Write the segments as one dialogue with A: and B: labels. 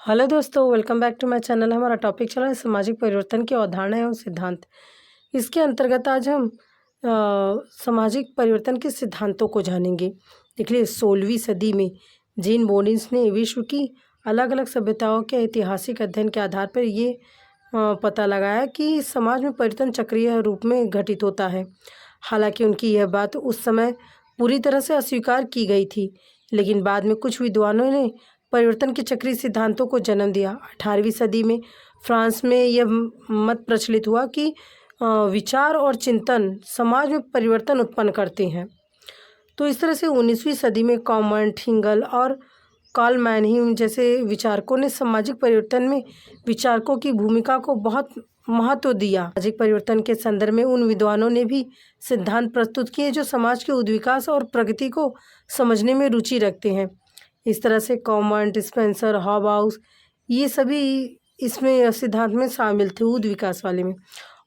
A: Hello दोस्तों, welcome back to my channel. हमारा topic चला है सामाजिक परिवर्तन की अवधारणा एवं सिद्धांत। इसके अंतर्गत आज हम सामाजिक परिवर्तन के सिद्धांतों को जानेंगे। देखिए, 16वीं सदी में जीन बोनिस ने विश्व की अलग अलग सभ्यताओं के ऐतिहासिक अध्ययन के आधार पर ये पता लगाया कि समाज में परिवर्तन चक्रीय रूप में घटित होता है। हालांकि उनकी यह बात उस समय पूरी तरह से अस्वीकार की गई थी, लेकिन बाद में कुछ विद्वानों ने परिवर्तन के चक्रीय सिद्धांतों को जन्म दिया। 18वीं सदी में फ्रांस में यह मत प्रचलित हुआ कि विचार और चिंतन समाज में परिवर्तन उत्पन्न करते हैं। तो इस तरह से 19वीं सदी में कॉमन, हिंगल और कार्ल मैनहीम जैसे विचारकों ने सामाजिक परिवर्तन में विचारकों की भूमिका को बहुत महत्व दिया। सामाजिक परिवर्तन के संदर्भ में उन विद्वानों ने भी सिद्धांत प्रस्तुत किए जो समाज के उद्विकास और प्रगति को समझने में रुचि रखते हैं। इस तरह से कॉमन, स्पेंसर, हॉबाउस ये सभी इसमें सिद्धांत में शामिल थे, उद्विकास वाले में।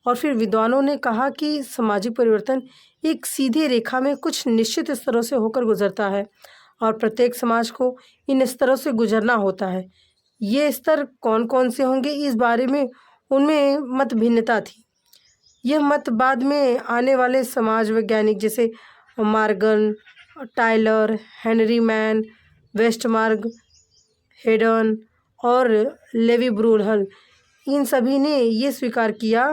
A: और फिर विद्वानों ने कहा कि सामाजिक परिवर्तन एक सीधी रेखा में कुछ निश्चित स्तरों से होकर गुजरता है और प्रत्येक समाज को इन स्तरों से गुजरना होता है। ये स्तर कौन कौन से होंगे, इस बारे में उनमें मत भिन्नता थी। यह मत बाद में आने वाले समाज वैज्ञानिक जैसे Morgan, Tylor, Henry Maine, Westermarck, Haddon और लेवी ब्रूहल, इन सभी ने ये स्वीकार किया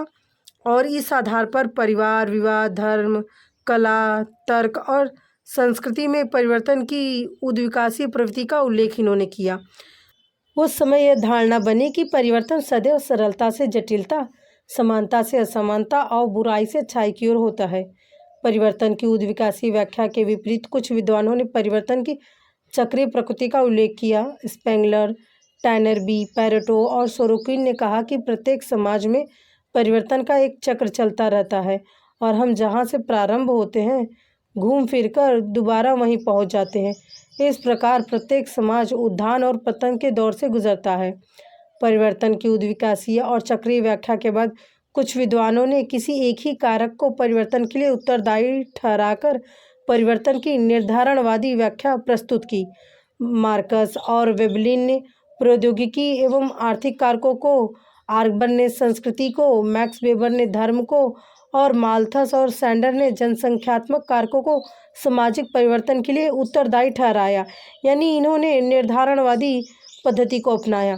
A: और इस आधार पर परिवार, विवाह, धर्म, कला, तर्क और संस्कृति में परिवर्तन की उद्विकासीय प्रवृत्ति का उल्लेख इन्होंने किया। उस समय यह धारणा बनी कि परिवर्तन सदैव सरलता से जटिलता, समानता से असमानता और बुराई से अच्छाई की ओर होता है। परिवर्तन की उद्विकासीय व्याख्या के विपरीत कुछ विद्वानों ने परिवर्तन की चक्रीय प्रकृति का उल्लेख किया। स्पेंगलर, टैनरबी, पैरेटो और सोरोकिन ने कहा कि प्रत्येक समाज में परिवर्तन का एक चक्र चलता रहता है और हम जहाँ से प्रारंभ होते हैं घूम फिरकर दोबारा वहीं पहुँच जाते हैं। इस प्रकार प्रत्येक समाज उत्थान और पतन के दौर से गुजरता है। परिवर्तन की उद्विकासीय और चक्रीय व्याख्या के बाद कुछ विद्वानों ने किसी एक ही कारक को परिवर्तन के लिए उत्तरदायी ठहराकर परिवर्तन की निर्धारणवादी व्याख्या प्रस्तुत की। मार्कस और वेबलिन ने प्रौद्योगिकी एवं आर्थिक कारकों को, आर्बन ने संस्कृति को, मैक्स वेबर ने धर्म को और माल्थस और सैंडर ने जनसंख्यात्मक कारकों को सामाजिक परिवर्तन के लिए उत्तरदायी ठहराया। यानी इन्होंने निर्धारणवादी पद्धति को अपनाया।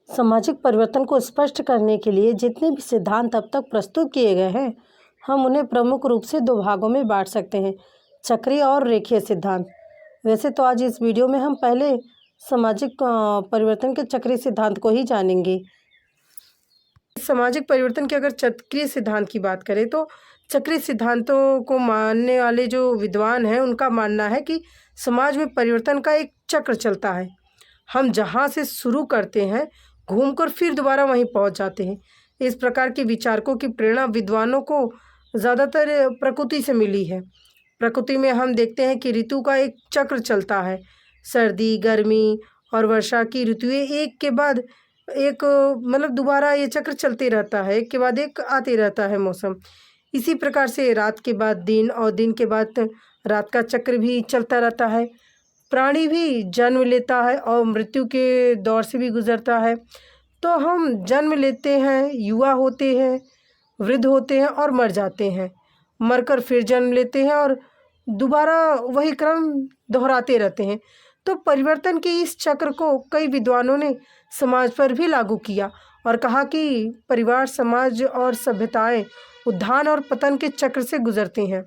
A: सामाजिक परिवर्तन को स्पष्ट करने के लिए जितने भी सिद्धांत अब तक प्रस्तुत किए गए हैं, हम उन्हें प्रमुख रूप से दो भागों में बांट सकते हैं, चक्रीय और रेखीय सिद्धांत। वैसे तो आज इस वीडियो में हम पहले सामाजिक परिवर्तन के चक्रीय सिद्धांत को ही जानेंगे। सामाजिक परिवर्तन के अगर चक्रीय सिद्धांत की बात करें तो चक्रीय सिद्धांतों को मानने वाले जो विद्वान हैं उनका मानना है कि समाज में परिवर्तन का एक चक्र चलता है। हम जहाँ से शुरू करते हैं घूमकर फिर दोबारा वहीं पहुँच जाते हैं। इस प्रकार के विचारकों की प्रेरणा विद्वानों को ज़्यादातर प्रकृति से मिली है। प्रकृति में हम देखते हैं कि ऋतु का एक चक्र चलता है। सर्दी, गर्मी और वर्षा की ऋतुएं एक के बाद एक मतलब दोबारा ये चक्र चलते रहता है, एक के बाद एक आते रहता है मौसम। इसी प्रकार से रात के बाद दिन और दिन के बाद रात का चक्र भी चलता रहता है। प्राणी भी जन्म लेता है और मृत्यु के दौर से भी गुजरता है। तो हम जन्म लेते हैं, युवा होते हैं, वृद्ध होते हैं और मर जाते हैं। मरकर फिर जन्म लेते हैं और दोबारा वही क्रम दोहराते रहते हैं। तो परिवर्तन के इस चक्र को कई विद्वानों ने समाज पर भी लागू किया और कहा कि परिवार, समाज और सभ्यताएं उत्थान और पतन के चक्र से गुजरती हैं।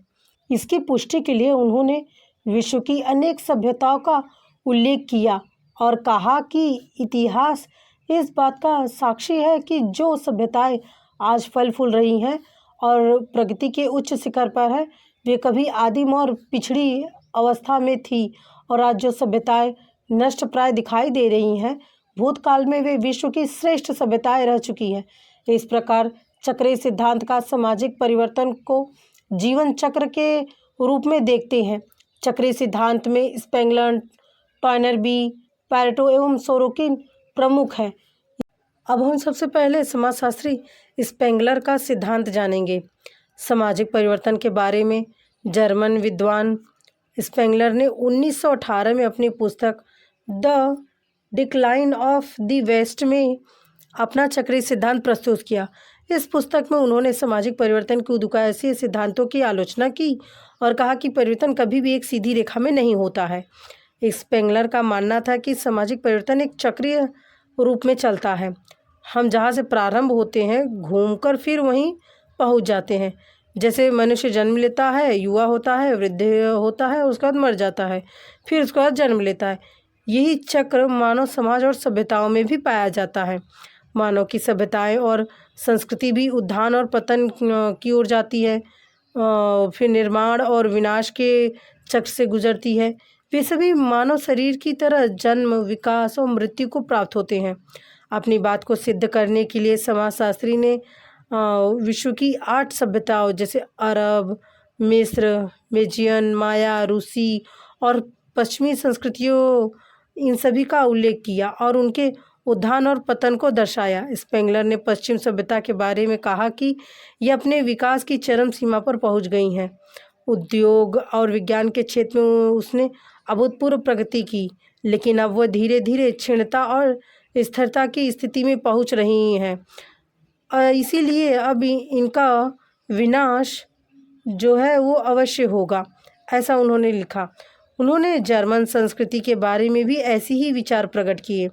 A: इसकी पुष्टि के लिए उन्होंने विश्व की अनेक सभ्यताओं का उल्लेख किया और कहा कि इतिहास इस बात का साक्षी है कि जो सभ्यताएं आज फल फूल रही हैं और प्रगति के उच्च शिखर पर है, वे कभी आदिम और पिछड़ी अवस्था में थी और आज जो सभ्यताएं नष्ट प्राय दिखाई दे रही हैं, भूतकाल में वे विश्व की श्रेष्ठ सभ्यताएं रह चुकी हैं। इस प्रकार चक्रीय सिद्धांत का सामाजिक परिवर्तन को जीवन चक्र के रूप में देखते हैं। चक्रीय सिद्धांत में स्पेंगलर, टॉयनरबी, पैरेटो एवं सोरोकिन प्रमुख हैं। अब हम सबसे पहले समाजशास्त्री स्पेंगलर का सिद्धांत जानेंगे। सामाजिक परिवर्तन के बारे में जर्मन विद्वान स्पेंगलर ने 1918 में अपनी पुस्तक the decline of the West में अपना चक्रीय सिद्धांत प्रस्तुत किया। इस पुस्तक में उन्होंने सामाजिक परिवर्तन के उद्देश्य सिद्धांतों की आलोचना की और कहा कि परिवर्तन कभी भी एक सीधी रेखा में नहीं होता है। स्पेंगलर का मानना था कि सामाजिक परिवर्तन एक चक्रीय रूप में चलता है। हम जहाँ से प्रारंभ होते हैं घूमकर फिर वहीं पहुँच जाते हैं। जैसे मनुष्य जन्म लेता है, युवा होता है, वृद्ध होता है, उसके बाद मर जाता है, फिर उसके बाद जन्म लेता है। यही चक्र मानव समाज और सभ्यताओं में भी पाया जाता है। मानव की सभ्यताएं और संस्कृति भी उत्थान और पतन की ओर जाती है, फिर निर्माण और विनाश के चक्र से गुजरती है। वे सभी मानव शरीर की तरह जन्म, विकास और मृत्यु को प्राप्त होते हैं। अपनी बात को सिद्ध करने के लिए समाजशास्त्री ने विश्व की 8 सभ्यताओं जैसे अरब, मिस्र, मेजियन, माया, रूसी और पश्चिमी संस्कृतियों, इन सभी का उल्लेख किया और उनके उत्थान और पतन को दर्शाया। स्पेंगलर ने पश्चिम सभ्यता के बारे में कहा कि ये अपने विकास की चरम सीमा पर पहुंच गई हैं। उद्योग और विज्ञान के क्षेत्र में उसने अभूतपूर्व प्रगति की, लेकिन अब वह धीरे धीरे क्षीणता और स्थिरता की स्थिति में पहुंच रही हैं। इसीलिए अब इनका विनाश जो है वो अवश्य होगा, ऐसा उन्होंने लिखा। उन्होंने जर्मन संस्कृति के बारे में भी ऐसे ही विचार प्रकट किए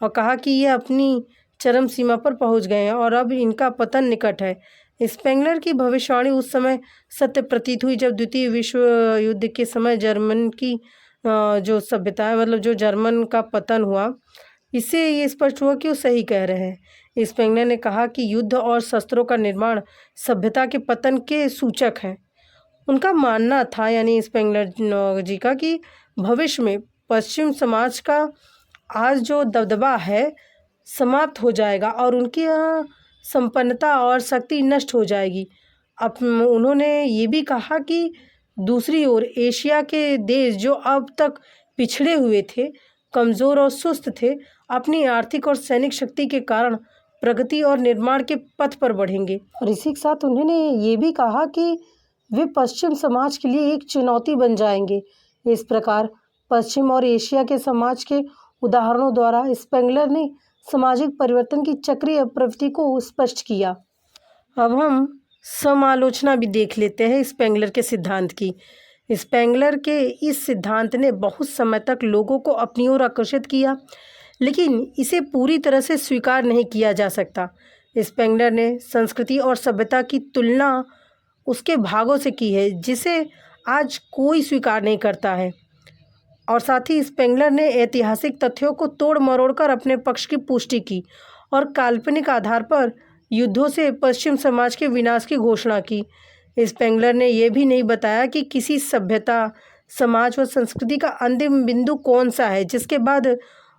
A: और कहा कि ये अपनी चरम सीमा पर पहुंच गए हैं और अब इनका पतन निकट है। स्पेंगलर की भविष्यवाणी उस समय सत्य प्रतीत हुई जब द्वितीय विश्व युद्ध के समय जर्मन की जो सभ्यता है, मतलब जो जर्मन का पतन हुआ, इससे ये स्पष्ट हुआ कि वो सही कह रहे हैं। स्पेंगलर ने कहा कि युद्ध और शस्त्रों का निर्माण सभ्यता के पतन के सूचक हैं। उनका मानना था, यानी स्पेंगलर जी का, कि भविष्य में पश्चिम समाज का आज जो दबदबा है समाप्त हो जाएगा और उनकी संपन्नता और शक्ति नष्ट हो जाएगी। अब उन्होंने ये भी कहा कि दूसरी ओर एशिया के देश जो अब तक पिछड़े हुए थे, कमज़ोर और सुस्त थे, अपनी आर्थिक और सैनिक शक्ति के कारण प्रगति और निर्माण के पथ पर बढ़ेंगे। और इसी के साथ उन्होंने ये भी कहा कि वे पश्चिम समाज के लिए एक चुनौती बन जाएंगे। इस प्रकार पश्चिम और एशिया के समाज के उदाहरणों द्वारा स्पेंगलर ने सामाजिक परिवर्तन की चक्रीय प्रवृत्ति को स्पष्ट किया। अब हम समालोचना भी देख लेते हैं स्पेंगलर के सिद्धांत की। स्पेंगलर के इस सिद्धांत ने बहुत समय तक लोगों को अपनी ओर आकर्षित किया, लेकिन इसे पूरी तरह से स्वीकार नहीं किया जा सकता। स्पेंगलर ने संस्कृति और सभ्यता की तुलना उसके भागों से की है जिसे आज कोई स्वीकार नहीं करता है, और साथ ही स्पेंगलर ने ऐतिहासिक तथ्यों को तोड़ मरोड़ कर अपने पक्ष की पुष्टि की और काल्पनिक आधार पर युद्धों से पश्चिम समाज के विनाश की घोषणा की। स्पेंगलर ने यह भी नहीं बताया कि किसी सभ्यता, समाज व संस्कृति का अंतिम बिंदु कौन सा है जिसके बाद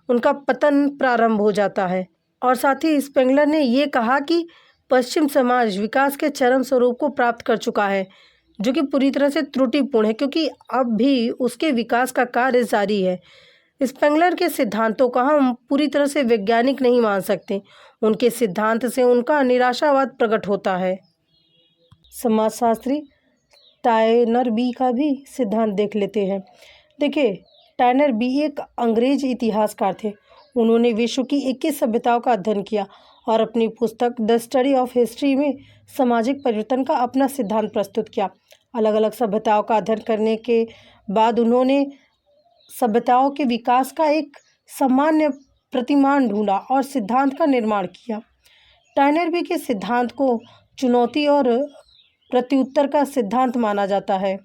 A: उनका पतन प्रारंभ हो जाता है। और साथ ही स्पेंगलर ने ये कहा कि पश्चिम समाज विकास के चरम स्वरूप को प्राप्त कर चुका है, जो कि पूरी तरह से त्रुटिपूर्ण है, क्योंकि अब भी उसके विकास का कार्य जारी है। स्पेंगलर के सिद्धांतों का हम पूरी तरह से वैज्ञानिक नहीं मान सकते। उनके सिद्धांत से उनका निराशावाद प्रकट होता है। समाजशास्त्री टायनर बी का भी सिद्धांत देख लेते हैं। देखिए, टायनर बी एक अंग्रेज इतिहासकार थे। उन्होंने विश्व की 21 सभ्यताओं का अध्ययन किया और अपनी पुस्तक द स्टडी ऑफ हिस्ट्री में सामाजिक परिवर्तन का अपना सिद्धांत प्रस्तुत किया। अलग अलग सभ्यताओं का अध्ययन करने के बाद उन्होंने सभ्यताओं के विकास का एक सामान्य प्रतिमान ढूंढा और सिद्धांत का निर्माण किया। टायनर बी के सिद्धांत को चुनौती और प्रत्युत्तर का सिद्धांत माना जाता है,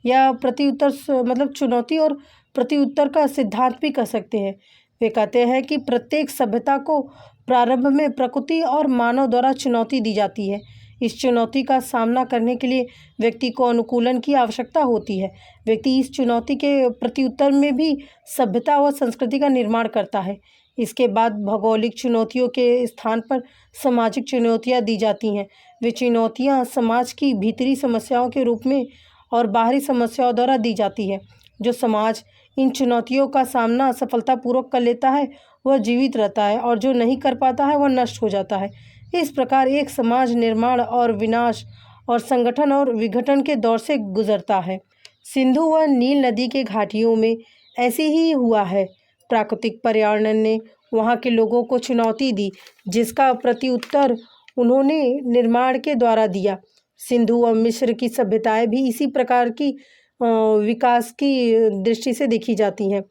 A: या प्रत्युत्तर मतलब चुनौती और प्रत्युत्तर का सिद्धांत भी कह सकते हैं। वे कहते हैं कि प्रत्येक सभ्यता को प्रारंभ में प्रकृति और मानव द्वारा चुनौती दी जाती है। इस चुनौती का सामना करने के लिए व्यक्ति को अनुकूलन की आवश्यकता होती है। व्यक्ति इस चुनौती के प्रत्युत्तर में भी सभ्यता व संस्कृति का निर्माण करता है। इसके बाद भौगोलिक चुनौतियों के स्थान पर सामाजिक चुनौतियाँ दी जाती हैं। वे चुनौतियाँ समाज की भीतरी समस्याओं के रूप में और बाहरी समस्याओं द्वारा दी जाती है। जो समाज इन चुनौतियों का सामना सफलतापूर्वक कर लेता है वह जीवित रहता है, और जो नहीं कर पाता है वह नष्ट हो जाता है। इस प्रकार एक समाज निर्माण और विनाश और संगठन और विघटन के दौर से गुजरता है। सिंधु व नील नदी के घाटियों में ऐसे ही हुआ है। प्राकृतिक पर्यावरण ने वहाँ के लोगों को चुनौती दी, जिसका प्रत्युत्तर उन्होंने निर्माण के द्वारा दिया। सिंधु और मिस्र की सभ्यताएं भी इसी प्रकार की विकास की दृष्टि से देखी जाती हैं।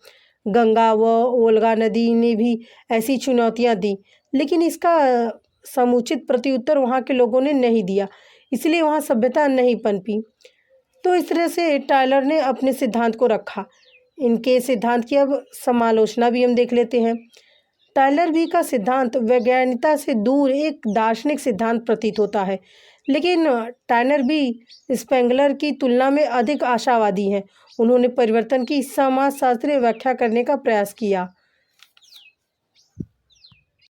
A: गंगा व ओल्गा नदी ने भी ऐसी चुनौतियां दी, लेकिन इसका समुचित प्रत्युत्तर वहाँ के लोगों ने नहीं दिया, इसलिए वहाँ सभ्यता नहीं पनपी। तो इस तरह से टायलर ने अपने सिद्धांत को रखा। इनके सिद्धांत की अब समालोचना भी हम देख लेते हैं। टायलर भी का सिद्धांत वैज्ञानिकता से दूर एक दार्शनिक सिद्धांत प्रतीत होता है, लेकिन टायलर भी स्पेंगलर की तुलना में अधिक आशावादी हैं। उन्होंने परिवर्तन की समाजशास्त्रीय व्याख्या करने का प्रयास किया।